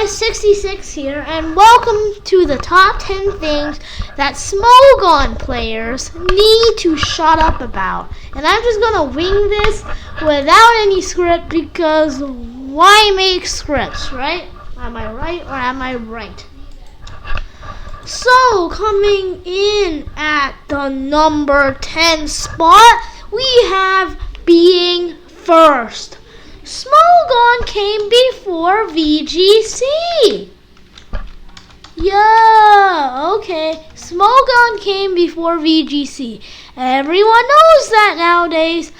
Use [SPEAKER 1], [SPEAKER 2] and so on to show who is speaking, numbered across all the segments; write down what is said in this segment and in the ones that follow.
[SPEAKER 1] guys, 66 here, and welcome to the top 10 things that Smogon players need to shut up about. And I'm just gonna wing this without any script because why make scripts, right? Am I right or am I right? So, coming in at the number 10 spot, we have being first. Smogon came before VGC. Yeah, okay. Smogon came before VGC. Everyone knows that nowadays.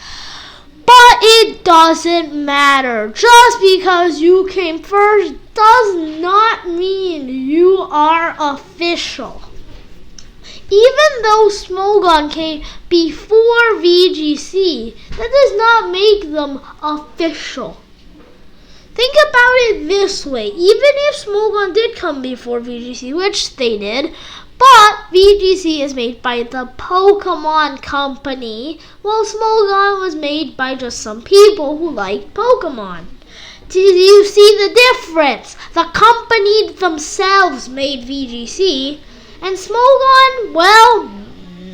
[SPEAKER 1] But it doesn't matter. Just because you came first does not mean you are official. Even though Smogon came before VGC, that does not make them official. Think about it this way. Even if Smogon did come before VGC, which they did, but VGC is made by the Pokemon Company, while Smogon was made by just some people who liked Pokemon. Do you see the difference? The company themselves made VGC, and Smogon, well,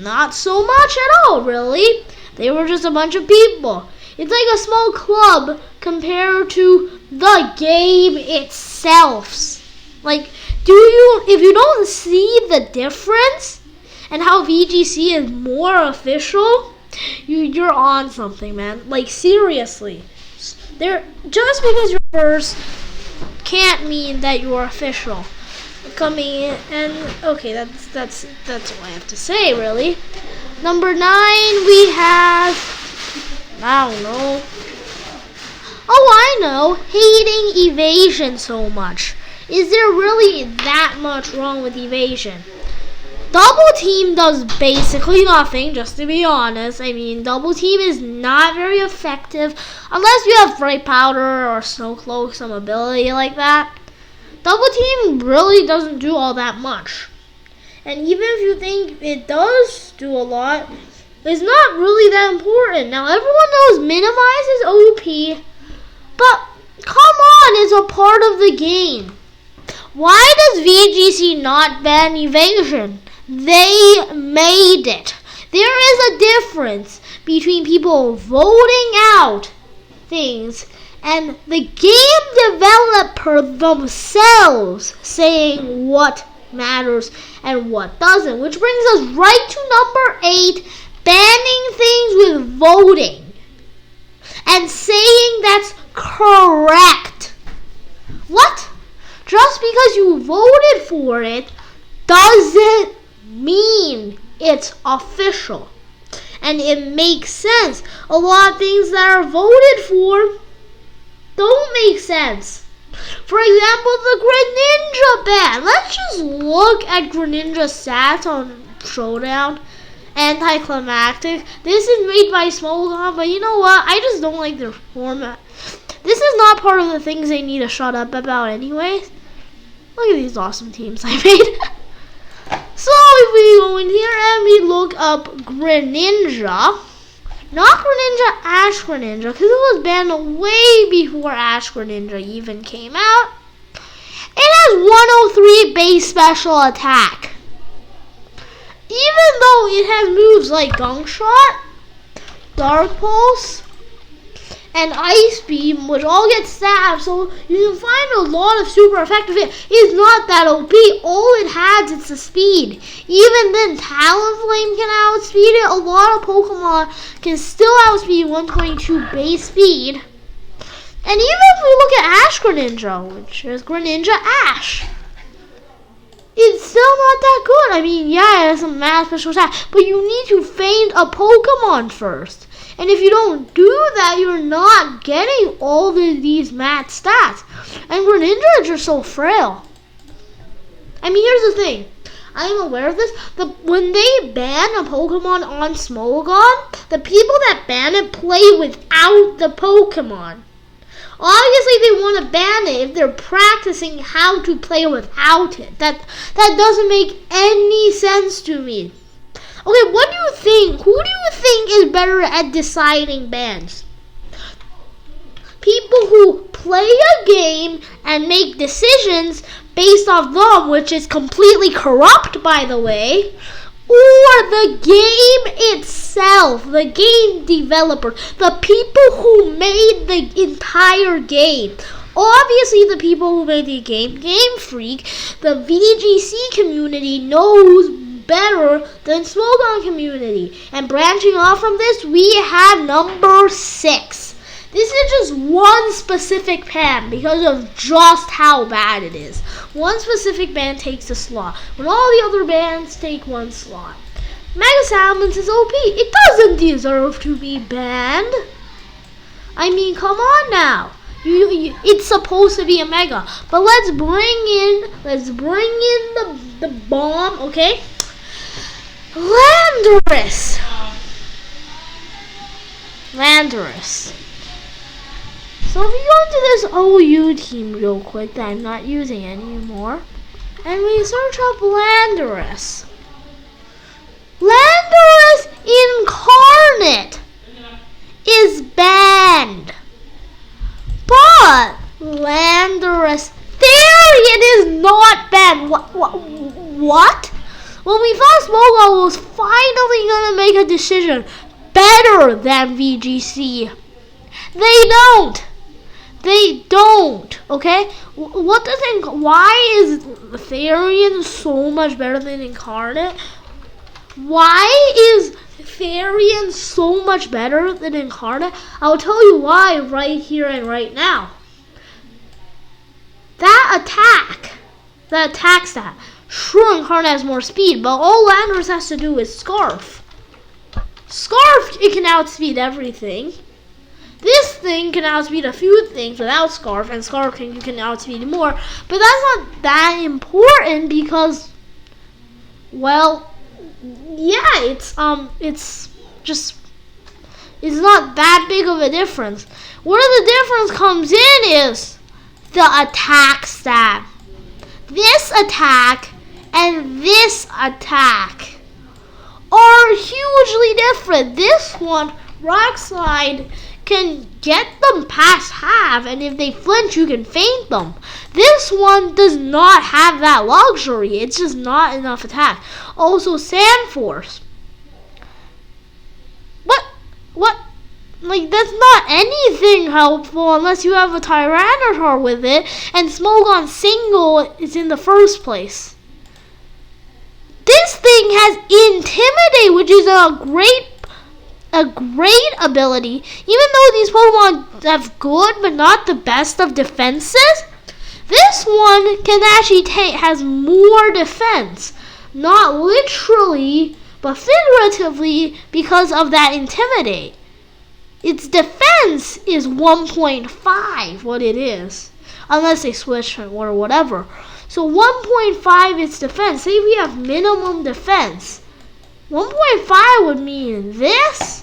[SPEAKER 1] not so much at all, really. They were just a bunch of people. It's like a small club compared to the game itself. Like, if you don't see the difference and how VGC is more official, you're on something, man. Like, seriously. Just because you're first can't mean that you're official. Coming in, and okay, that's all I have to say, really. Number 9, we have, I don't know. Oh, I know, hating evasion so much. Is there really that much wrong with evasion? Double team does basically nothing, just to be honest. I mean, double team is not very effective unless you have bright powder or snow cloak, some ability like that. Double team really doesn't do all that much. And even if you think it does do a lot, it's not really that important. Now, everyone knows minimize is OP, but come on, it's a part of the game. Why does VGC not ban evasion? They made it. There is a difference between people voting out things and the game developer themselves saying what matters and what doesn't. Which brings us right to number 8, banning things with voting. And saying that's correct. What? Just because you voted for it doesn't mean it's official. And it makes sense. A lot of things that are voted for don't make sense. For example, the Greninja ban. Let's just look at Greninja stats on Showdown. Anticlimactic. This is made by Smogon, but you know what? I just don't like their format. This is not part of the things they need to shut up about anyways. Look at these awesome teams I made. So if we go in here and we look up Greninja, not Greninja, Ash Greninja, because it was banned way before Ash Greninja even came out. It has 103 base special attack. Even though it has moves like Gunk Shot, Dark Pulse, and Ice Beam, which all get stabbed, so you can find a lot of super effective hit. It's not that OP. All it has is the speed. Even then, Talonflame can outspeed it. A lot of Pokemon can still outspeed 122 base speed. And even if we look at Ash Greninja, which is Greninja Ash, it's still not that good. I mean, yeah, it has some mad special attack, but you need to feint a Pokemon first. And if you don't do that, you're not getting all of these mad stats. And Greninja are so frail. I mean, here's the thing. I am aware of this. When they ban a Pokemon on Smogon, the people that ban it play without the Pokemon. Obviously, they want to ban it if they're practicing how to play without it. That doesn't make any sense to me. Okay, what do you think? Who do you think is better at deciding bans? people who play a game and make decisions based off them, which is completely corrupt, by the way, or the game itself, the game developer, the people who made the entire game. Obviously, the people who made the game, Game Freak, the VGC community knows better than Smogon community. And branching off from this, we have number 6. This is just one specific ban because of just how bad it is. One specific ban takes a slot, when all the other bans take one slot. Mega Salmons is OP. It doesn't deserve to be banned. I mean, come on now. It's supposed to be a mega, but let's bring in the bomb, okay? Landorus. So if we go into this OU team real quick that I'm not using anymore, and we search up Landorus. Landorus Incarnate is banned. But Landorus Therian is not banned. What? Well, we thought Smogon was finally going to make a decision better than VGC. They don't, okay? Why is Therian so much better than Incarnate? Why is Therian so much better than Incarnate? I'll tell you why right here and right now. That attack stat. Sure, Incarnate has more speed, but all Landorus has to do is Scarf. Scarf, it can outspeed everything. This thing can outspeed a few things without Scarf, and Scarf you can outspeed more. But that's not that important because, well, yeah, it's not that big of a difference. Where the difference comes in is the attack stat. This attack and this attack are hugely different. This one, Rock Slide, can get them past half, and if they flinch, you can feint them. This one does not have that luxury. It's just not enough attack. Also, Sand Force. What? Like, that's not anything helpful unless you have a Tyranitar with it, and Smogon single is in the first place. This thing has Intimidate, which is a great ability. Even though these Pokemon have good but not the best of defenses, this one can actually has more defense. Not literally, but figuratively, because of that Intimidate. Its defense is 1.5, what it is. Unless they switch or whatever. So 1.5 is defense. Say we have minimum defense. 1.5 would mean this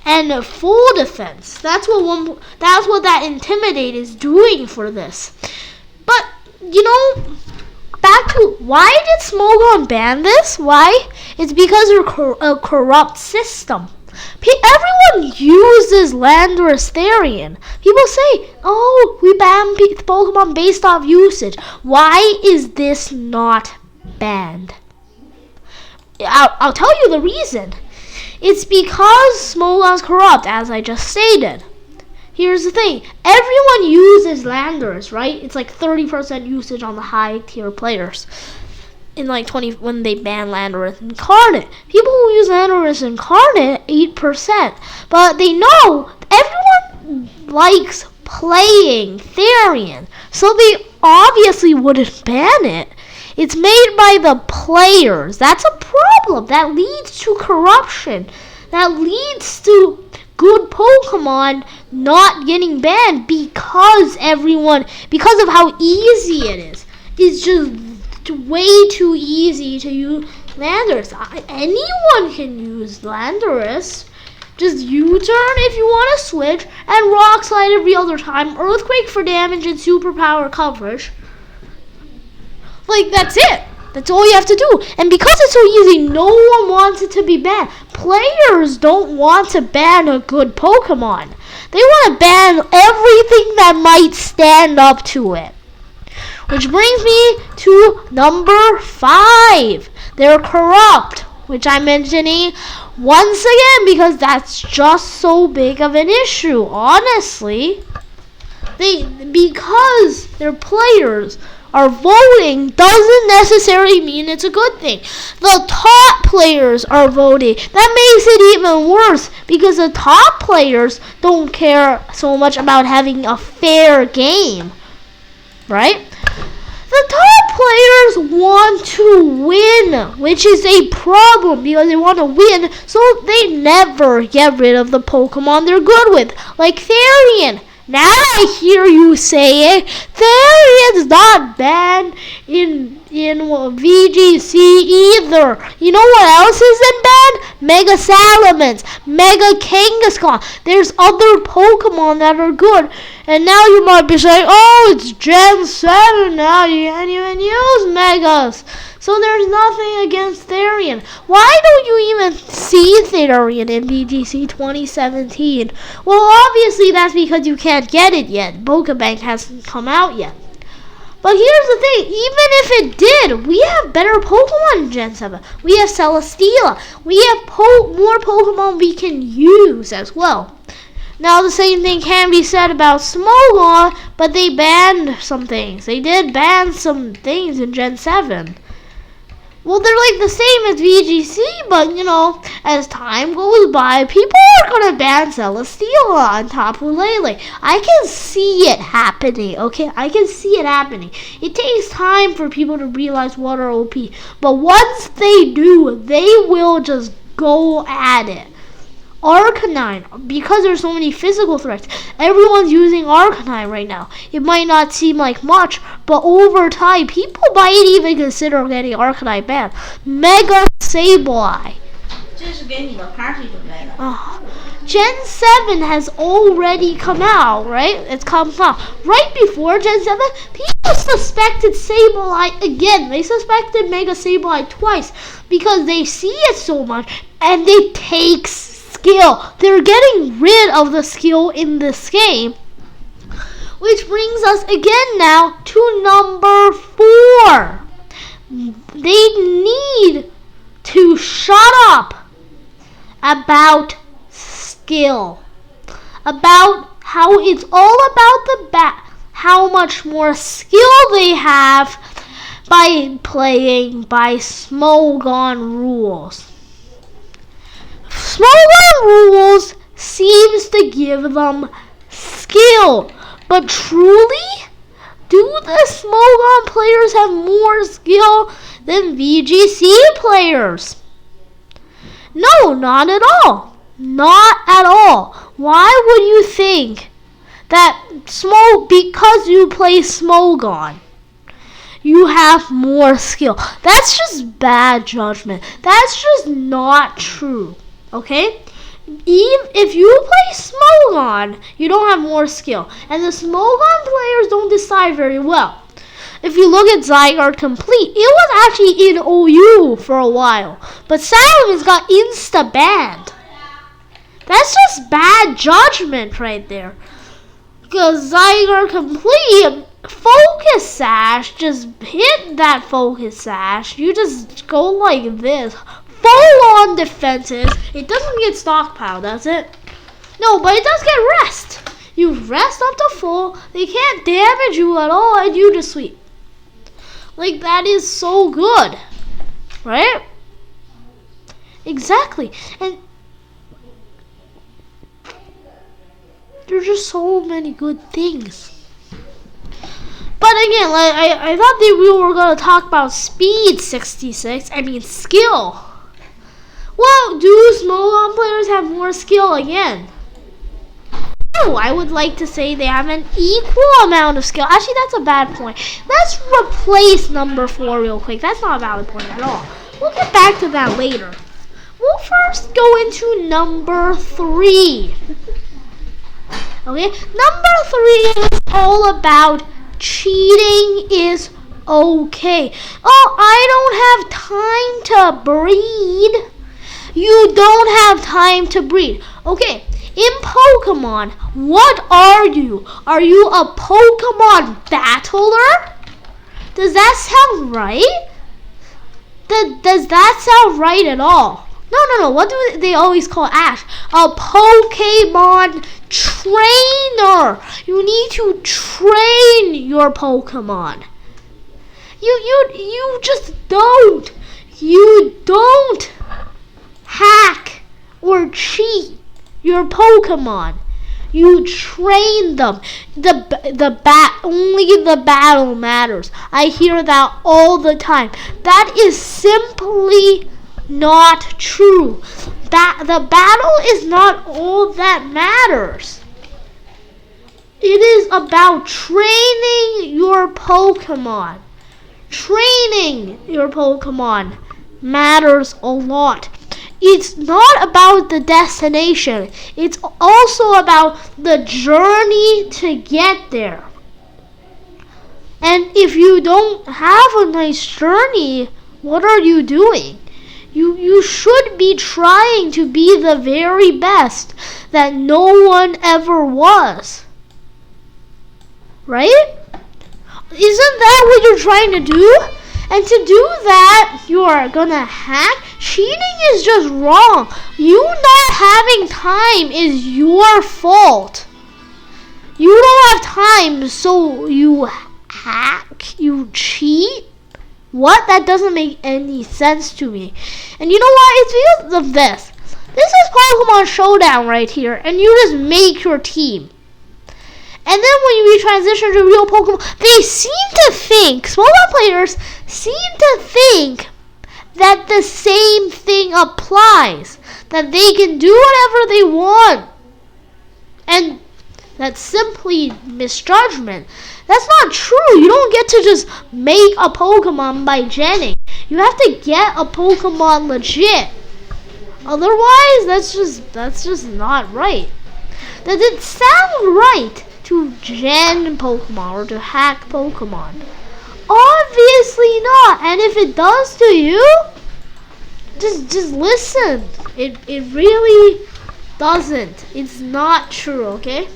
[SPEAKER 1] and a full defense. That's what that Intimidate is doing for this. But back to why did Smogon ban this? Why? It's because of a corrupt system. Everyone uses Landorus Therian. People say, "Oh, we ban Pokemon based off usage." Why is this not banned? I'll tell you the reason. It's because Smogon's corrupt, as I just stated. Here's the thing. Everyone uses Landorus, right? It's like 30% usage on the high tier players. In like when they ban Landorus Incarnate. People who use Landorus Incarnate, 8%. But they know everyone likes playing Therian. So they obviously wouldn't ban it. It's made by the players. That's a problem. That leads to corruption. That leads to good Pokemon not getting banned because of how easy it is. It's just way too easy to use Landorus. Anyone can use Landorus. Just U-turn if you want to switch, and Rock Slide every other time. Earthquake for damage and superpower coverage. Like, that's it. That's all you have to do. And because it's so easy, no one wants it to be banned. Players don't want to ban a good Pokemon. They want to ban everything that might stand up to it. Which brings me to number 5. They're corrupt, which I'm mentioning once again because that's just so big of an issue. Honestly, because their players are voting doesn't necessarily mean it's a good thing. The top players are voting. That makes it even worse because the top players don't care so much about having a fair game, right? The top players want to win, which is a problem because they want to win, so they never get rid of the Pokemon they're good with, like Therian. Now I hear you say it. Therian's not banned in VGC either. You know what else isn't banned? Mega Salamence, Mega Kangaskhan. There's other Pokemon that are good. And now you might be saying, oh, it's Gen 7 now. You can't even use Megas. So there's nothing against Therian. Why don't you even see Therian in VGC 2017? Well, obviously that's because you can't get it yet. Pokebank hasn't come out yet. But here's the thing. Even if it did, we have better Pokemon in Gen 7. We have Celesteela. We have more Pokemon we can use as well. Now the same thing can be said about Smogon, but they banned some things. They did ban some things in Gen 7. Well, they're like the same as VGC, but, as time goes by, people are going to ban Celesteela on Tapu Lele. I can see it happening, okay? I can see it happening. It takes time for people to realize what are OP. But once they do, they will just go at it. Arcanine, because there's so many physical threats, everyone's using Arcanine right now. It might not seem like much, but over time, people might even consider getting Arcanine banned. Mega Sableye. Gen 7 has already come out, right? It's come out. Right before Gen 7, people suspected Sableye again. They suspected Mega Sableye twice because they see it so much and it takes skill. They're getting rid of the skill in this game. Which brings us again now to number 4. They need to shut up about skill. About how it's all about how much more skill they have by playing by Smogon rules. Smogon rules seems to give them skill, but truly, do the Smogon players have more skill than VGC players? No, not at all. Not at all. Why would you think that because you play Smogon, you have more skill? That's just bad judgment. That's just not true. Okay? If you play Smogon, you don't have more skill. And the Smogon players don't decide very well. If you look at Zygarde Complete, it was actually in OU for a while. But Salamence got insta-banned. That's just bad judgment right there. Because Zygarde Complete, Focus Sash, just hit that Focus Sash. You just go like this. Full-on defenses. It doesn't get stockpile, does it? No, but it does get rest. You rest up to full. They can't damage you at all, and you just sweep. Like, that is so good. Right? Exactly. And there's just so many good things. But again, like I thought that we were going to talk about speed 66. I mean, skill. Well, do Smogon players have more skill again? No, I would like to say they have an equal amount of skill. Actually, that's a bad point. Let's replace number 4 real quick. That's not a valid point at all. We'll get back to that later. We'll first go into number 3. Okay, number 3 is all about cheating is Okay. Oh, I don't have time to breed. You don't have time to breed. Okay. In Pokemon, what are you? Are you a Pokemon battler? Does that sound right? Does that sound right at all? No. What do they always call Ash? A Pokemon trainer. You need to train your Pokemon. You just don't. You don't hack or cheat your Pokemon. You train them. Only the battle matters. I hear that all the time. That is simply not true. The battle is not all that matters. It is about training your Pokemon. Training your Pokemon matters a lot. It's not about the destination. It's also about the journey to get there. And if you don't have a nice journey, what are you doing? You should be trying to be the very best that no one ever was. Right? Isn't that what you're trying to do? And to do that, you are gonna hack. Cheating is just wrong. You not having time is your fault. You don't have time, so you hack, you cheat. What? That doesn't make any sense to me. And you know what? It's because of this. This is Pokemon Showdown right here, and you just make your team. And then when you transition to real Pokemon, they seem to think, Smogon players seem to think that the same thing applies. That they can do whatever they want. And that's simply misjudgment. That's not true. You don't get to just make a Pokemon by genning. You have to get a Pokemon legit. Otherwise, that's just not right. Does it sound right to gen Pokemon or to hack Pokemon? Obviously not. And if it does to you, just listen. It really doesn't. It's not true, okay?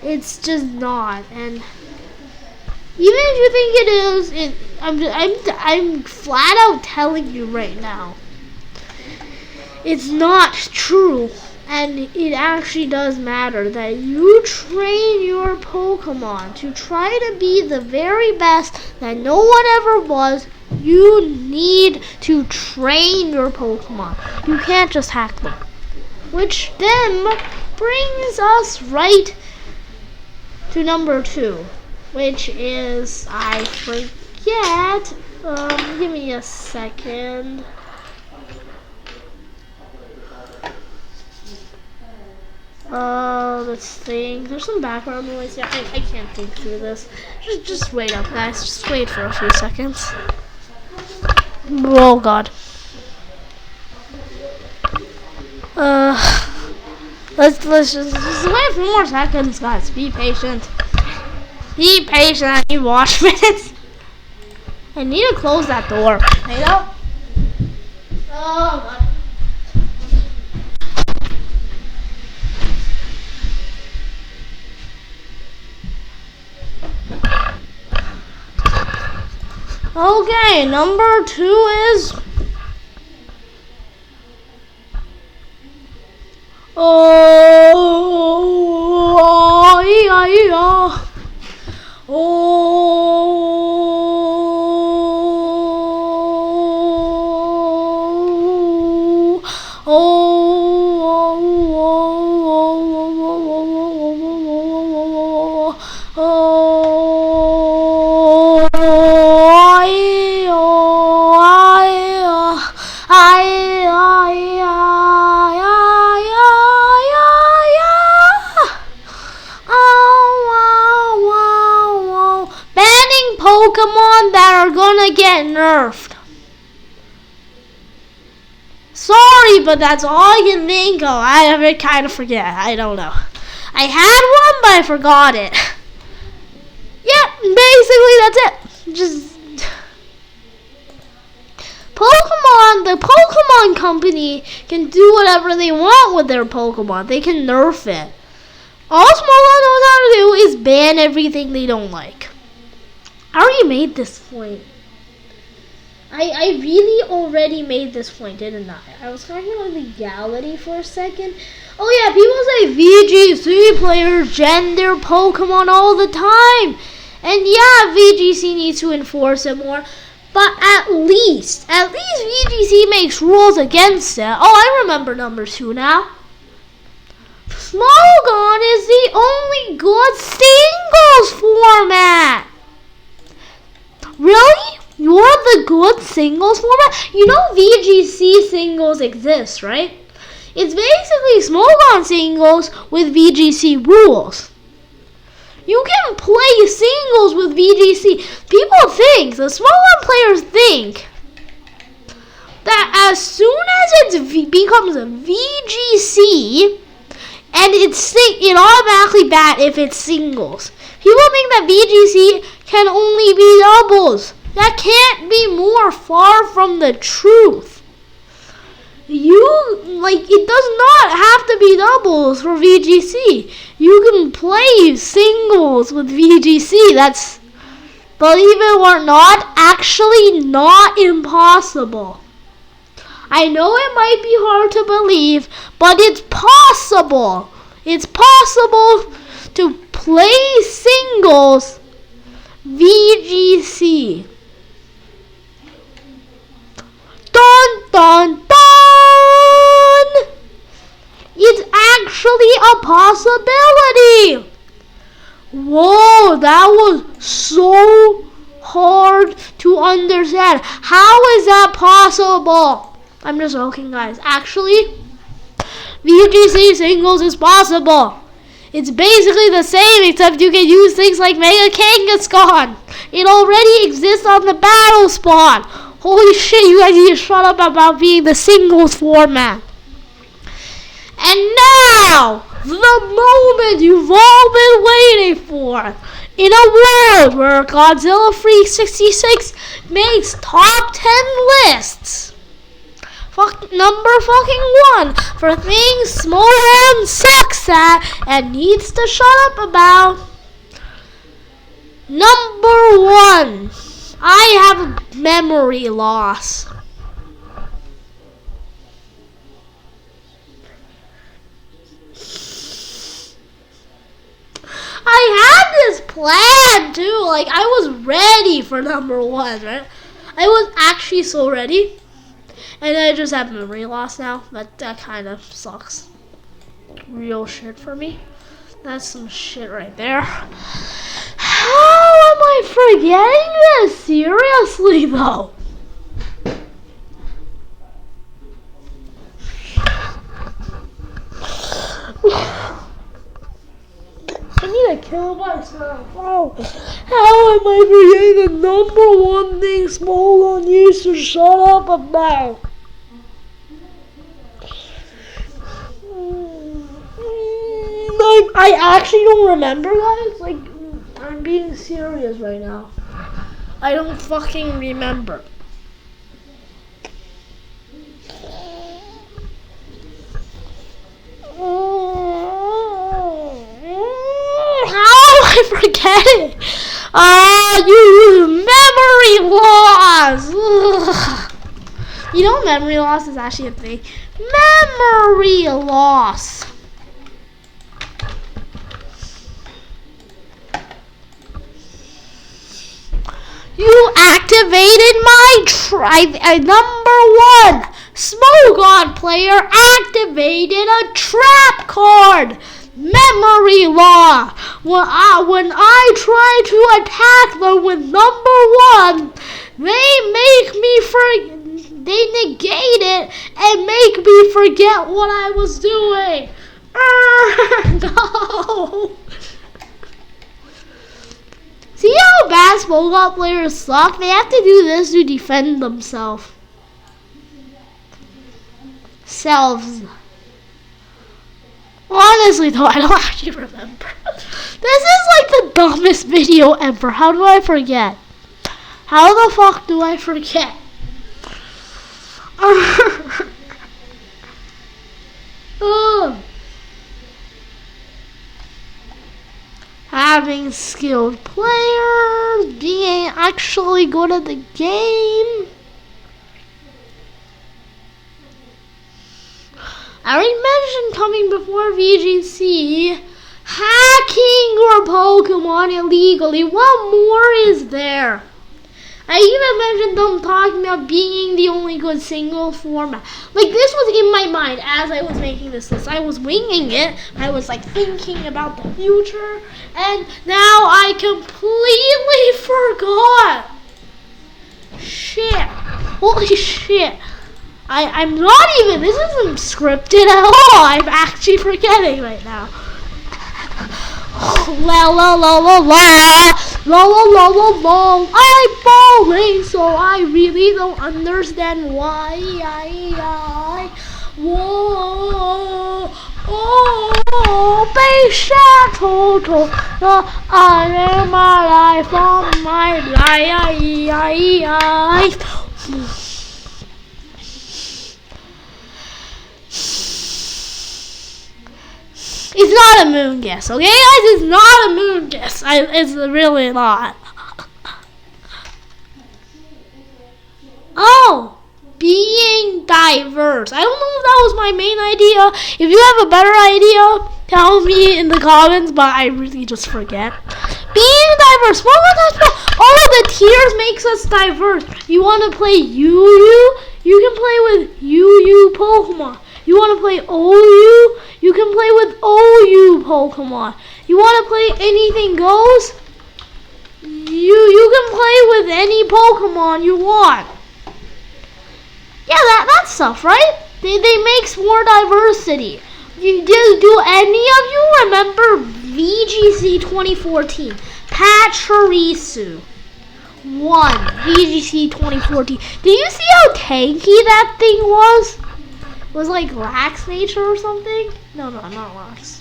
[SPEAKER 1] It's just not. And even if you think it is, I'm flat out telling you right now, it's not true. And it actually does matter that you train your Pokemon to try to be the very best that no one ever was. You need to train your Pokemon. You can't just hack them. Which then brings us right to number 2, which is, I forget. Give me a second. Let's think. There's some background noise. Yeah, I can't think through this. Just wait up, guys. Just wait for a few seconds. Oh God. Let's just wait a few more seconds, guys. Be patient. Be patient. I need wash minutes. I need to close that door. You know? Oh God. Okay, number 2 is Pokemon that are gonna get nerfed. Sorry, but that's all I can think of. I kind of forget. I don't know. I had one, but I forgot it. Yep, basically that's it. Just company can do whatever they want with their Pokemon. They can nerf it. All Smogon knows how to do is ban everything they don't like. I already made this point. I really already made this point, didn't I? I was talking about legality for a second. Oh yeah, people say VGC players gen their Pokemon all the time. And yeah, VGC needs to enforce it more. But at least VGC makes rules against it. Oh, I remember number 2 now. Smogon is the only good singles format. Really? You're the good singles format? You know VGC singles exists, right? It's basically Smogon singles with VGC rules. You can play singles with VGC. People think, the Smogon players think, that as soon as it becomes a VGC, and it automatically bat if it's singles. People think that VGC can only be doubles. That can't be more far from the truth. It does not have to be doubles for VGC. You can play singles with VGC. That's, believe it or not, actually not impossible. I know it might be hard to believe, but it's possible. It's possible to play singles VGC. Dun dun dun! It's actually a possibility. Whoa, that was so hard to understand. How is that possible? I'm just joking, guys. Actually, VGC singles is possible. It's basically the same, except you can use things like Mega Kangaskhan. It already exists on the battle spawn. Holy shit, you guys need to shut up about being the singles format. And now, the moment you've all been waiting for. In a world where Godzilla Freak 66 makes top 10 lists. Number 1 for things Smogon sucks at and needs to shut up about. Number 1, I have memory loss. I had this plan too, I was ready for number 1, right? I was actually so ready. And I just have memory loss now. That kind of sucks. Real shit for me. That's some shit right there. How am I forgetting this? Seriously, though. I need to kill myself. Oh, how am I forgetting the number 1 thing Smogon needs to shut up about? I actually don't remember, guys. I'm being serious right now. I don't fucking remember. How am I forgetting? You memory loss. Ugh. You know, memory loss is actually a thing. Memory loss. You activated my number 1 Smogon player activated a trap card. Memory loss. When I try to attack them with number 1, they negate it and make me forget what I was doing. No. See how bad Smogon players suck? They have to do this to defend themselves. Honestly though, I don't actually remember. This is the dumbest video ever. How do I forget? How the fuck do I forget? Having skilled players, being actually good at the game. I already mentioned coming before VGC, hacking your Pokemon illegally. What more is there? I even mentioned them talking about being the only good single format. Like, this was in my mind as I was making this list. I was winging it. I was like thinking about the future. And now I completely forgot. Shit. Holy shit. I'm not even, this isn't scripted at all. I'm actually forgetting right now. La la la la la. La la la la la. I'm falling, so I really don't understand why. Whoa. Oh, be total. I am my life on my life. It's not a moon guess, okay guys? It's not a moon guess. It's really not. Oh, being diverse. I don't know if that was my main idea. If you have a better idea, tell me in the comments, but I really just forget. Being diverse. What was that? All of the tiers makes us diverse. You want to play UU? You can play with UU Pokemon. You want to play OU? You can play with OU Pokemon. You want to play anything goes? You can play with any Pokemon you want. Yeah, that stuff, right? They makes more diversity. Do any of you remember VGC 2014? Pachirisu won VGC 2014. Did you see how tanky that thing was? It was like lax nature or something? No, not lax.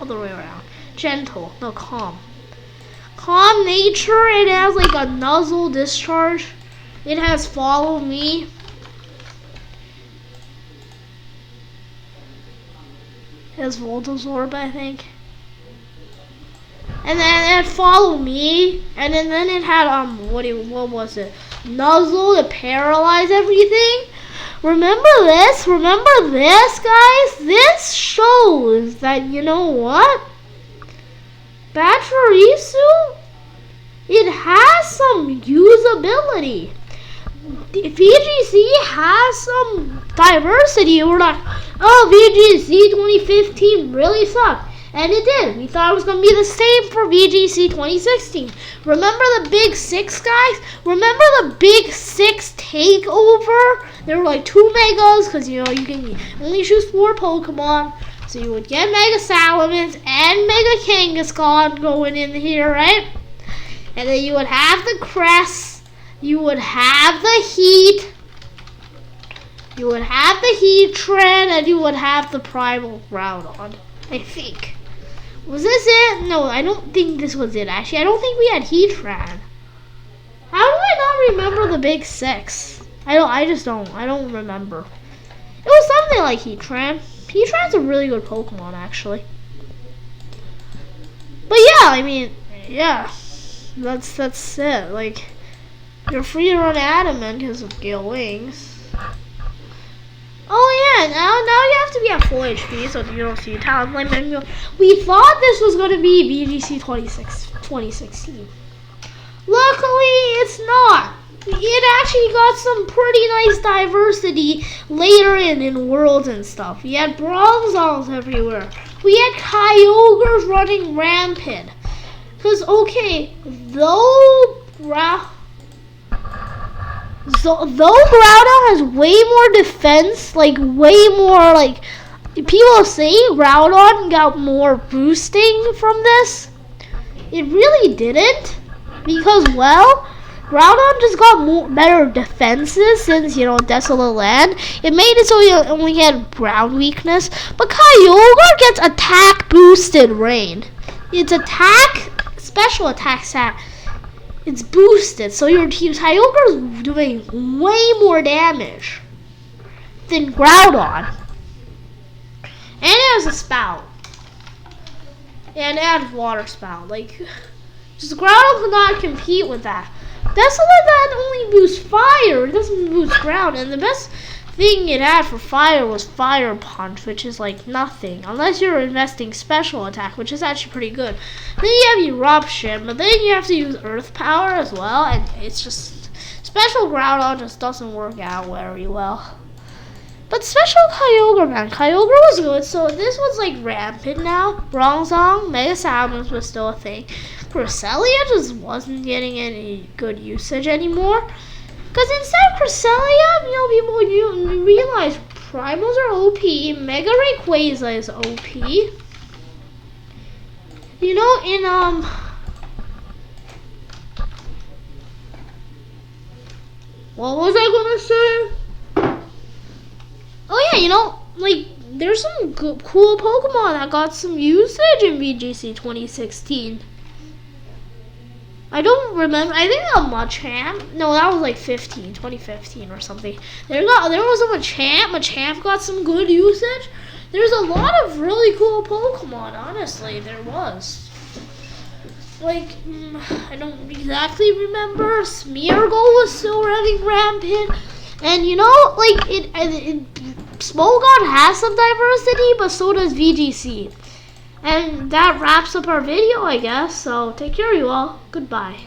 [SPEAKER 1] Other way around. Gentle. No, calm. Calm nature. It has like a nuzzle discharge. It has follow me. It has Voltazorb, I think. And then it had follow me. And then it had what was it? Nuzzle to paralyze everything. Remember this, guys? This shows that, you know what? Pachirisu, it has some usability. VGC has some diversity. We're like, oh, VGC 2015 really sucked. And it did. We thought it was going to be the same for VGC 2016. Remember the Big Six, guys? Remember the Big Six takeover? There were like 2 megas because, you know, you can only choose 4 Pokemon. So you would get Mega Salamence and Mega Kangaskhan going in here, right? And then you would have the Crest. You would have the Heat. You would have the Heatran. And you would have the Primal Groudon, I think. Was this it? No, I don't think this was it, actually. I don't think we had Heatran. How do I not remember the Big Six? I don't remember. It was something like Heatran. Heatran's a really good Pokemon, actually. But yeah, I mean, yeah. That's it. Like, you're free to run Adamant because of Gale Wings. Oh yeah, now you have to be at full HP so you don't see talent flame. We thought this was going to be VGC 2016. Luckily, it's not. It actually got some pretty nice diversity later in Worlds and stuff. We had Bronzals everywhere. We had Kyogres running rampant. Because, okay, though Groudon has way more defense, like way more, like, people say Groudon got more boosting from this. It really didn't, because, well, Groudon just got better defenses since, you know, Desolate Land. It made it so he only had ground weakness, but Kyogre gets attack boosted rain. Its special attack stat, it's boosted, so your Kyogre is doing way more damage than Groudon. And it has a spout. And it has water spout. Like, just Groudon cannot compete with that. That's the one that only boosts fire. It doesn't boost ground. And the best thing it had for fire was Fire Punch, which is like nothing. Unless you're investing special attack, which is actually pretty good. Then you have Eruption, but then you have to use Earth Power as well. And it's just, special Groudon just doesn't work out very well. But special Kyogre, man. Kyogre was good, so this was like rampant now. Bronzong, Mega Salamence was still a thing. Cresselia just wasn't getting any good usage anymore. Because instead of Cresselia, people you realize Primals are OP, Mega Rayquaza is OP. What was I gonna say? Oh yeah, like there's some cool Pokemon that got some usage in VGC 2016. I don't remember. I think a Machamp. No, that was like 2015 or something. There was a Machamp. Machamp got some good usage. There's a lot of really cool Pokemon. Honestly, there was. Like, I don't exactly remember. Smeargle was still running rampant. And Smogon has some diversity, but so does VGC. And that wraps up our video, I guess. So take care, you all. Goodbye.